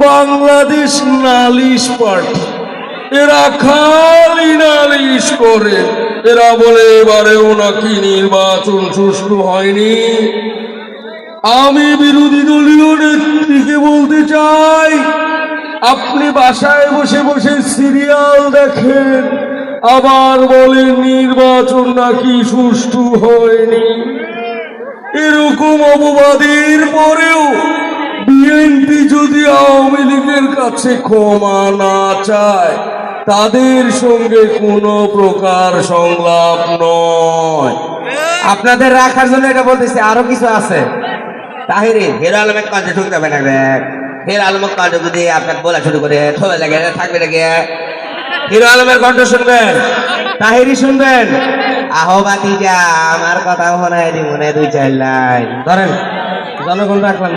বাংলাদেশ নালিশ পার্টি, এরা খালি নালিশ করে। এরা বলে এবারেও নাকি নির্বাচন সুষ্ঠু হয়নি। আমি বিরোধী দলীয় নেত্রীকে বলতে চাই, আপনি বাসায় বসে বসে সিরিয়াল দেখেন, আবার বলেন নির্বাচন নাকি সুষ্ঠু হয়নি। এরকম অপবাদের পরেও বিএনপি যদি আওয়ামী লীগের কাছে ক্ষমা না চায়, তাদের সঙ্গে কোনো প্রকার সংলাপ নয়। আপনাদের রাখার জন্য এটা বলতেছি, আরো কিছু আছে। তাহিরি হিরো আলমের কণ্ঠে শুনতে হবে না, হিরো আলমের কণ্ঠ যদি আপনাকে বলা শুরু করে থলে লাগে থাকবে নাকি? হিরো আলমের কণ্ঠ শুনবেন, তাহিরি শুনবেন। আহবাতি যা আমার কথা শোনায় দিব না, 2-4 লাইন ধরেন। জনগণ রাখলাম।